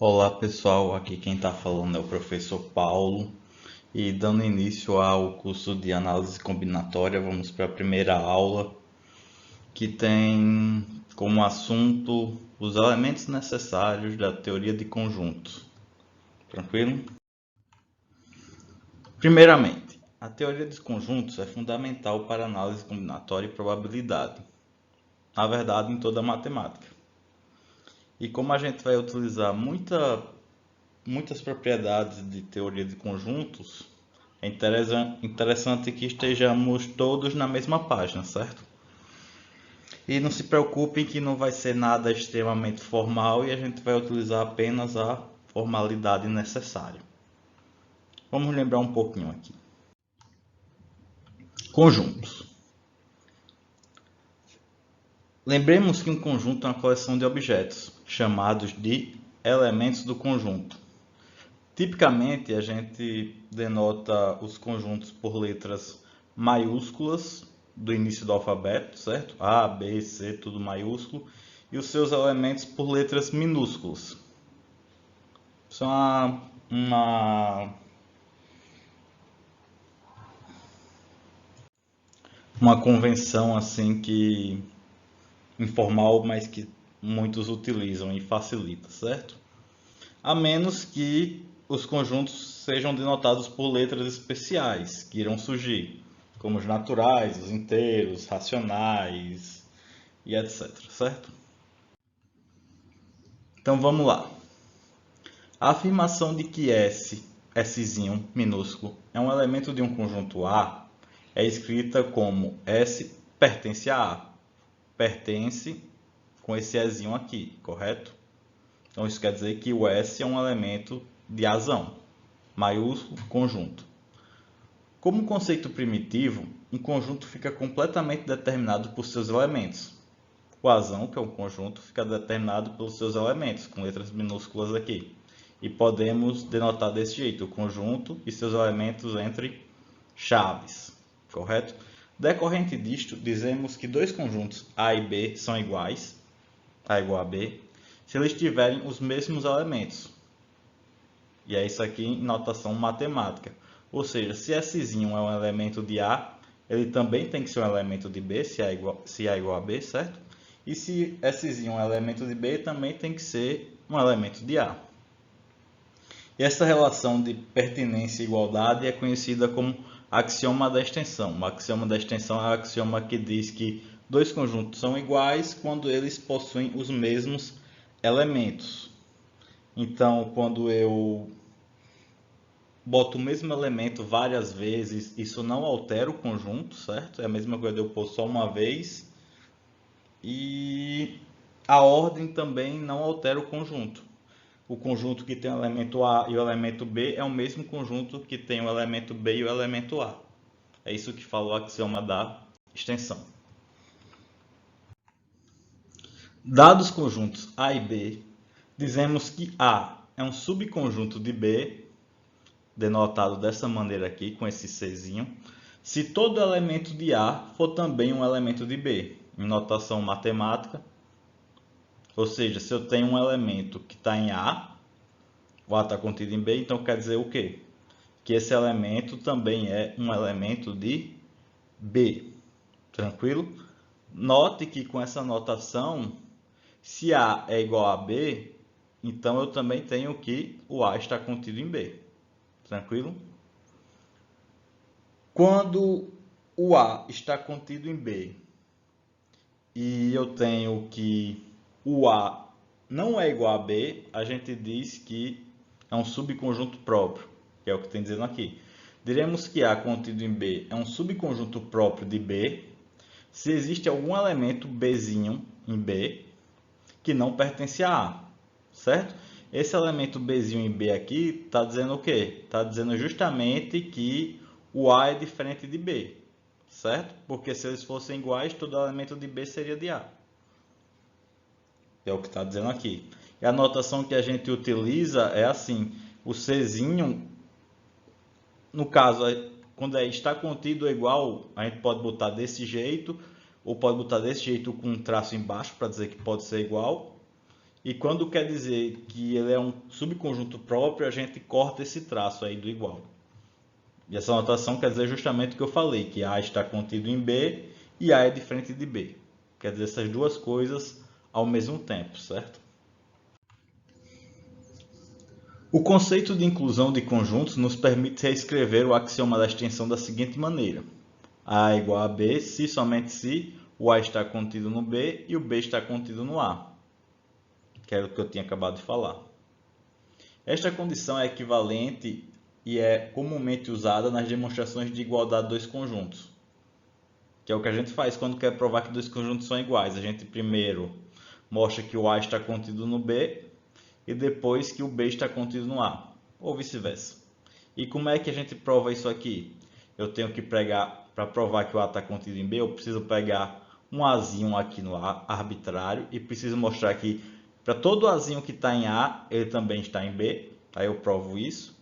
Olá pessoal, aqui quem está falando é o professor Paulo e dando início ao curso de análise combinatória, vamos para a primeira aula que tem como assunto os elementos necessários da teoria de conjuntos. Tranquilo? Primeiramente, a teoria dos conjuntos é fundamental para análise combinatória e probabilidade, na verdade em toda a matemática. E como a gente vai utilizar muitas propriedades de teoria de conjuntos, é interessante que estejamos todos na mesma página, certo? E não se preocupem que não vai ser nada extremamente formal e a gente vai utilizar apenas a formalidade necessária. Vamos lembrar um pouquinho aqui. Conjuntos. Lembremos que um conjunto é uma coleção de objetos, chamados de elementos do conjunto. Tipicamente, a gente denota os conjuntos por letras maiúsculas do início do alfabeto, certo? A, B, C, tudo maiúsculo. E os seus elementos por letras minúsculas. Isso é uma convenção assim que informal, mas que muitos utilizam e facilita, certo? A menos que os conjuntos sejam denotados por letras especiais que irão surgir, como os naturais, os inteiros, racionais e etc, certo? Então vamos lá. A afirmação de que Szinho minúsculo, é um elemento de um conjunto A é escrita como S pertence a A. Pertence com esse Ezinho aqui, correto? Então isso quer dizer que o S é um elemento de Azão, maiúsculo, conjunto. Como conceito primitivo, um conjunto fica completamente determinado por seus elementos. O Azão, que é um conjunto, fica determinado pelos seus elementos, com letras minúsculas aqui. E podemos denotar desse jeito, o conjunto e seus elementos entre chaves, correto? Decorrente disto, dizemos que dois conjuntos A e B são iguais, A igual a B, se eles tiverem os mesmos elementos. E é isso aqui em notação matemática. Ou seja, se Szinho é um elemento de A, ele também tem que ser um elemento de B, se A igual a B, certo? E se Szinho é um elemento de B, também tem que ser um elemento de A. E essa relação de pertinência e igualdade é conhecida como axioma da extensão. O axioma da extensão é o axioma que diz que dois conjuntos são iguais quando eles possuem os mesmos elementos. Então, quando eu boto o mesmo elemento várias vezes, isso não altera o conjunto, certo? É a mesma coisa de eu pôr só uma vez. E a ordem também não altera o conjunto. O conjunto que tem o elemento A e o elemento B é o mesmo conjunto que tem o elemento B e o elemento A. É isso que fala o axioma da extensão. Dados os conjuntos A e B, dizemos que A é um subconjunto de B, denotado dessa maneira aqui, com esse Czinho, se todo elemento de A for também um elemento de B, em notação matemática. Ou seja, se eu tenho um elemento que está em A, o A está contido em B, então quer dizer o quê? Que esse elemento também é um elemento de B. Tranquilo? Note que com essa notação, se A é igual a B, então eu também tenho que o A está contido em B. Tranquilo? Quando o A está contido em B e eu tenho que o A não é igual a B, a gente diz que é um subconjunto próprio, que é o que tem dizendo aqui. Diremos que A contido em B é um subconjunto próprio de B se existe algum elemento Bzinho em B que não pertence a A, certo? Esse elemento Bzinho em B aqui está dizendo o quê? Está dizendo justamente que o A é diferente de B, certo? Porque se eles fossem iguais, todo elemento de B seria de A. É o que está dizendo aqui. E a notação que a gente utiliza é assim, o Czinho, no caso, quando está contido é igual, a gente pode botar desse jeito, ou pode botar desse jeito com um traço embaixo para dizer que pode ser igual. E quando quer dizer que ele é um subconjunto próprio, a gente corta esse traço aí do igual. E essa notação quer dizer justamente o que eu falei, que A está contido em B e A é diferente de B. Quer dizer essas duas coisas ao mesmo tempo, certo? O conceito de inclusão de conjuntos nos permite reescrever o axioma da extensão da seguinte maneira: A é igual a B se somente se o A está contido no B e o B está contido no A, que era o que eu tinha acabado de falar. Esta condição é equivalente e é comumente usada nas demonstrações de igualdade de dois conjuntos, que é o que a gente faz quando quer provar que dois conjuntos são iguais. A gente primeiro mostra que o A está contido no B e depois que o B está contido no A, ou vice-versa. E como é que a gente prova isso aqui? Eu tenho que pegar, para provar que o A está contido em B, eu preciso pegar um Azinho aqui no A, arbitrário, e preciso mostrar que para todo Azinho que está em A, ele também está em B, aí eu provo isso.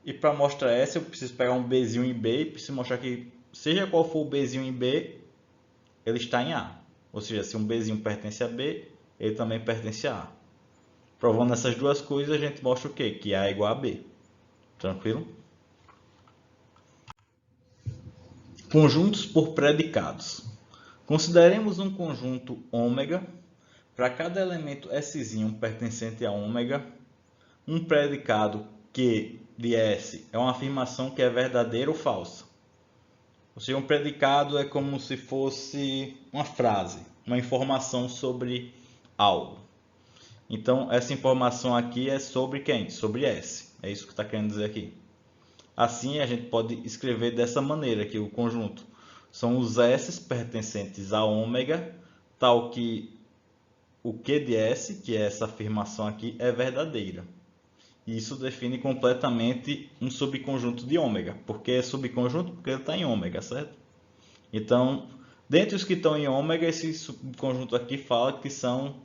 E para mostrar essa, eu preciso pegar um Bzinho em B e preciso mostrar que, seja qual for o Bzinho em B, ele está em A. Ou seja, se um Bzinho pertence a B, ele também pertence a A. Provando essas duas coisas, a gente mostra o quê? Que A é igual a B. Tranquilo? Conjuntos por predicados. Consideremos um conjunto ômega. Para cada elemento S pertencente a ômega, um predicado Q de S é uma afirmação que é verdadeira ou falsa. Ou seja, um predicado é como se fosse uma frase, uma informação sobre algo. Então, essa informação aqui é sobre quem? Sobre S. É isso que está querendo dizer aqui. Assim, a gente pode escrever dessa maneira que o conjunto são os S pertencentes a ômega, tal que o Q de S, que é essa afirmação aqui, é verdadeira. E isso define completamente um subconjunto de ômega. Por que é subconjunto? Porque ele está em ômega, certo? Então, dentre os que estão em ômega, esse subconjunto aqui fala que são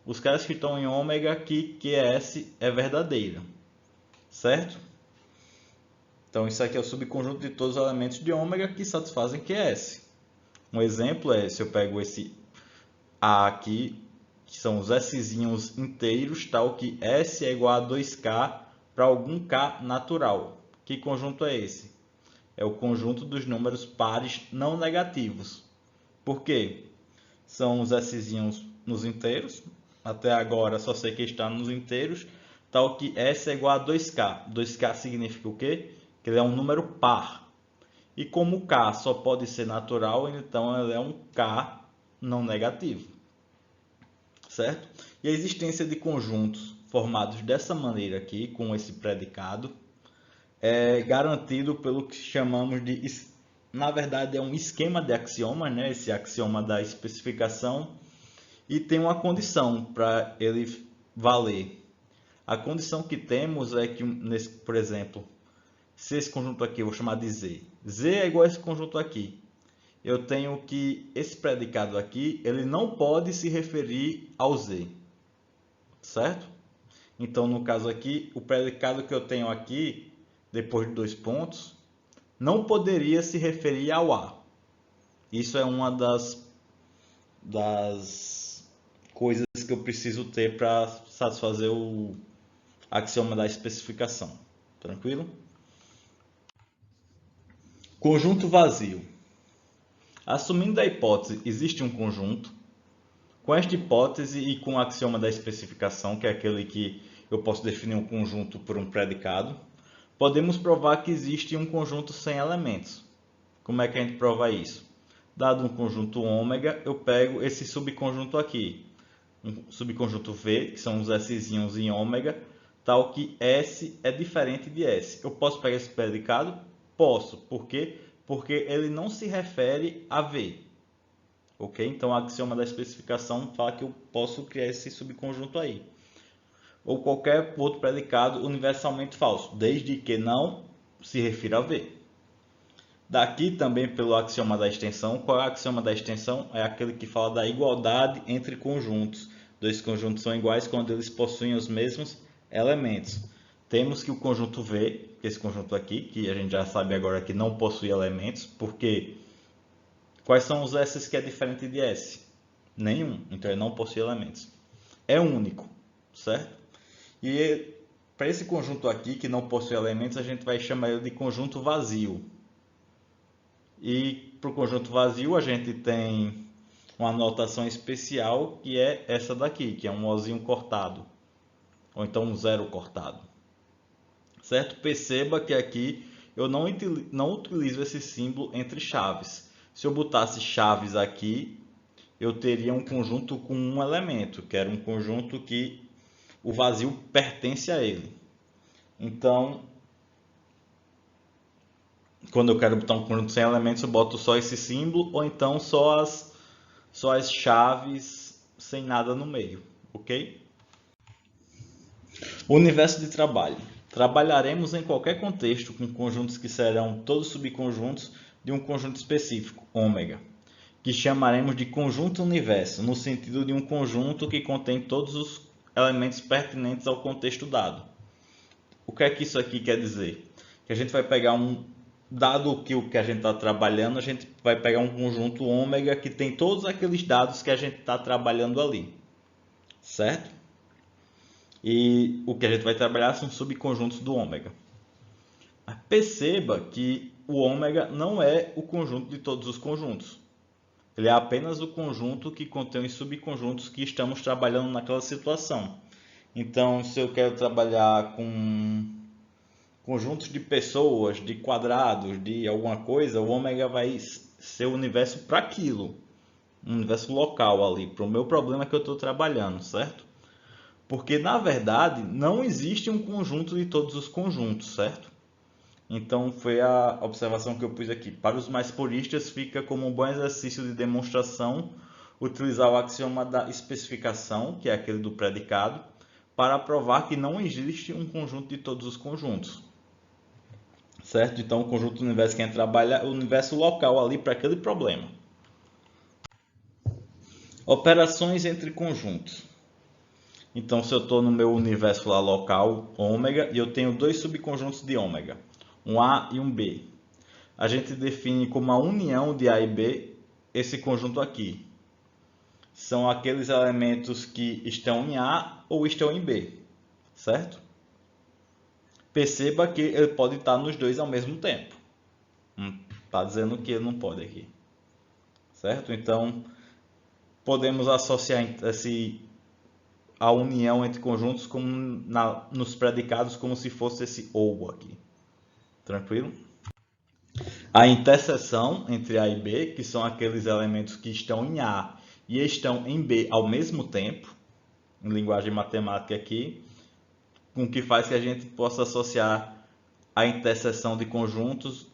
os caras que estão em ômega que QS é verdadeira, certo? Então, isso aqui é o subconjunto de todos os elementos de ômega que satisfazem QS. Um exemplo é, se eu pego esse A aqui, que são os Szinhos inteiros, tal que S é igual a 2K para algum K natural. Que conjunto é esse? É o conjunto dos números pares não negativos. Por quê? São os Szinhos nos inteiros. Até agora só sei que está nos inteiros, tal que S é igual a 2K. 2K significa o quê? Que ele é um número par. E como K só pode ser natural, então ele é um K não negativo. Certo? E a existência de conjuntos formados dessa maneira aqui, com esse predicado, é garantido pelo que chamamos de, na verdade, é um esquema de axiomas, né? Esse axioma da especificação, e tem uma condição para ele valer. A condição que temos é que, por exemplo, se esse conjunto aqui eu vou chamar de Z, Z é igual a esse conjunto aqui, eu tenho que esse predicado aqui, ele não pode se referir ao Z, certo? Então, no caso aqui, o predicado que eu tenho aqui, depois de dois pontos, não poderia se referir ao A. Isso é uma das coisas que eu preciso ter para satisfazer o axioma da especificação. Tranquilo? Conjunto vazio. Assumindo a hipótese existe um conjunto, com esta hipótese e com o axioma da especificação, que é aquele que eu posso definir um conjunto por um predicado, podemos provar que existe um conjunto sem elementos. Como é que a gente prova isso? Dado um conjunto ômega, eu pego esse subconjunto aqui, um subconjunto V, que são os Szinhos em ômega, tal que S é diferente de S. Eu posso pegar esse predicado? Posso. Por quê? Porque ele não se refere a V. Ok? Então, o axioma da especificação fala que eu posso criar esse subconjunto aí. Ou qualquer outro predicado universalmente falso, desde que não se refira a V. Daqui também pelo axioma da extensão. Qual é o axioma da extensão? É aquele que fala da igualdade entre conjuntos. Dois conjuntos são iguais quando eles possuem os mesmos elementos. Temos que o conjunto V, esse conjunto aqui, que a gente já sabe agora que não possui elementos, porque quais são os S que é diferente de S? Nenhum, então ele não possui elementos. é único, certo? E para esse conjunto aqui, que não possui elementos, a gente vai chamar ele de conjunto vazio. E para o conjunto vazio, a gente tem uma notação especial, que é essa daqui, que é um ozinho cortado, ou então um zero cortado. Certo? Perceba que aqui eu não utilizo esse símbolo entre chaves. Se eu botasse chaves aqui, eu teria um conjunto com um elemento, que era um conjunto que o vazio pertence a ele. Então, quando eu quero botar um conjunto sem elementos, eu boto só esse símbolo, ou então só as chaves sem nada no meio, ok? Universo de trabalho. Trabalharemos em qualquer contexto com conjuntos que serão todos subconjuntos de um conjunto específico, ômega, que chamaremos de conjunto universo, no sentido de um conjunto que contém todos os elementos pertinentes ao contexto dado. O que é que isso aqui quer dizer? Que a gente vai pegar dado que o que a gente está trabalhando, a gente vai pegar um conjunto ômega que tem todos aqueles dados que a gente está trabalhando ali, certo? E o que a gente vai trabalhar são subconjuntos do ômega. Perceba que o ômega não é o conjunto de todos os conjuntos. Ele é apenas o conjunto que contém os subconjuntos que estamos trabalhando naquela situação. Então, se eu quero trabalhar com conjuntos de pessoas, de quadrados, de alguma coisa, o ômega vai ser o universo para aquilo. Um universo local ali, para o meu problema que eu estou trabalhando, certo? Porque, na verdade, não existe um conjunto de todos os conjuntos, certo? Então, foi a observação que eu pus aqui. Para os mais puristas, fica como um bom exercício de demonstração utilizar o axioma da especificação, que é aquele do predicado, para provar que não existe um conjunto de todos os conjuntos. Certo? Então, o conjunto do universo que a gente trabalha é o universo local ali para aquele problema. Operações entre conjuntos. Então, se eu estou no meu universo lá local, ômega, e eu tenho dois subconjuntos de ômega, um A e um B. A gente define como a união de A e B esse conjunto aqui. São aqueles elementos que estão em A ou estão em B, certo? Perceba que ele pode estar nos dois ao mesmo tempo. Está dizendo que ele não pode aqui, certo? Então, podemos associar a união entre conjuntos como nos predicados como se fosse esse ou aqui. Tranquilo? A interseção entre A e B, que são aqueles elementos que estão em A e estão em B ao mesmo tempo, em linguagem matemática aqui, com que faz que a gente possa associar a interseção de conjuntos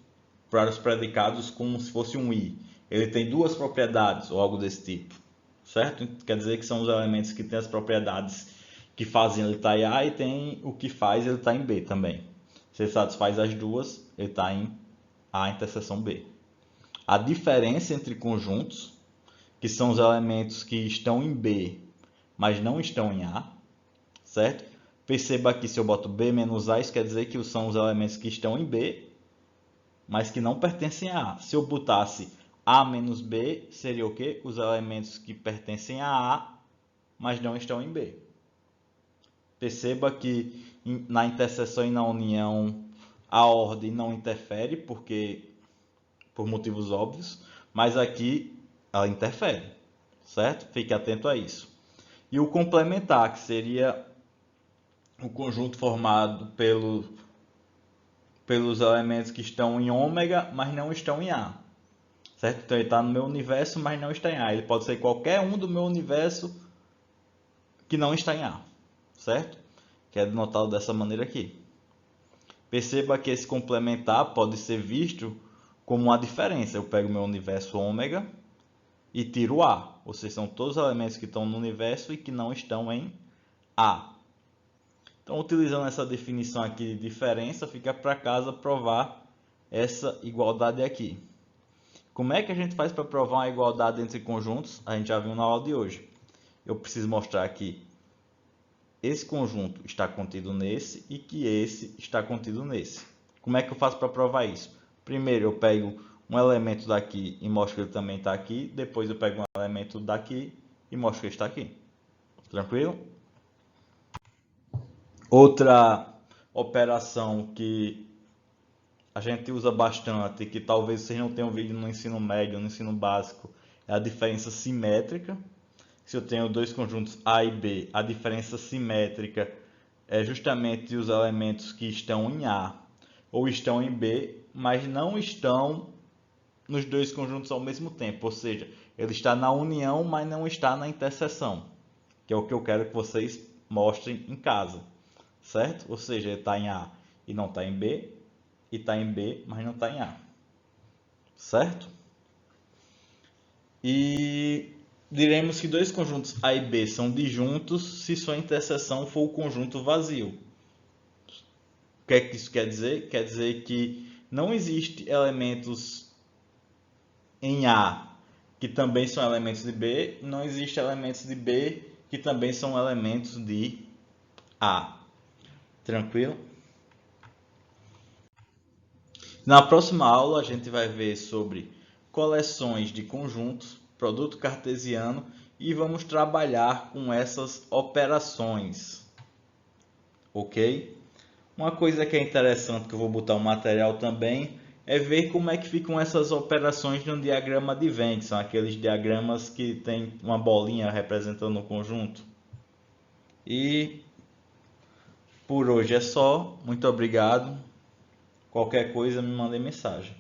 para os predicados como se fosse um I. Ele tem duas propriedades ou algo desse tipo, certo? Quer dizer que são os elementos que têm as propriedades que fazem ele estar em A e tem o que faz ele estar em B também. Se ele satisfaz as duas, ele está em A interseção B. A diferença entre conjuntos, que são os elementos que estão em B, mas não estão em A, certo? Perceba aqui, se eu boto B menos A, isso quer dizer que são os elementos que estão em B, mas que não pertencem a A. Se eu botasse A menos B, seria o quê? Os elementos que pertencem a A, mas não estão em B. Perceba que na interseção e na união a ordem não interfere, por motivos óbvios, mas aqui ela interfere, certo? Fique atento a isso. E o complementar, que seria o conjunto formado pelos elementos que estão em ômega, mas não estão em A. Certo? Então ele está no meu universo, mas não está em A. Ele pode ser qualquer um do meu universo que não está em A. Certo? Que é denotado dessa maneira aqui. Perceba que esse complementar pode ser visto como uma diferença. Eu pego meu universo ômega e tiro A. Ou seja, são todos os elementos que estão no universo e que não estão em A. Então, utilizando essa definição aqui de diferença, fica para casa provar essa igualdade aqui. Como é que a gente faz para provar uma igualdade entre conjuntos? A gente já viu na aula de hoje. Eu preciso mostrar que esse conjunto está contido nesse e que esse está contido nesse. Como é que eu faço para provar isso? Primeiro eu pego um elemento daqui e mostro que ele também está aqui. Depois eu pego um elemento daqui e mostro que ele está aqui. Tranquilo? Outra operação que a gente usa bastante, que talvez vocês não tenham visto no ensino médio, no ensino básico, é a diferença simétrica. Se eu tenho dois conjuntos A e B, a diferença simétrica é justamente os elementos que estão em A ou estão em B, mas não estão nos dois conjuntos ao mesmo tempo, ou seja, ele está na união, mas não está na interseção, que é o que eu quero que vocês mostrem em casa, certo? Ou seja, ele está em A e não está em B, e está em B, mas não está em A, certo? E diremos que dois conjuntos A e B são disjuntos se sua interseção for o conjunto vazio. O que é que isso quer dizer? Quer dizer que não existe elementos em A que também são elementos de B, não existe elementos de B que também são elementos de A. Tranquilo? Na próxima aula a gente vai ver sobre coleções de conjuntos, produto cartesiano e vamos trabalhar com essas operações. Ok? Uma coisa que é interessante que eu vou botar o material também é ver como é que ficam essas operações no diagrama de Venn, são aqueles diagramas que tem uma bolinha representando o conjunto. E por hoje é só. Muito obrigado. Qualquer coisa me mandem mensagem.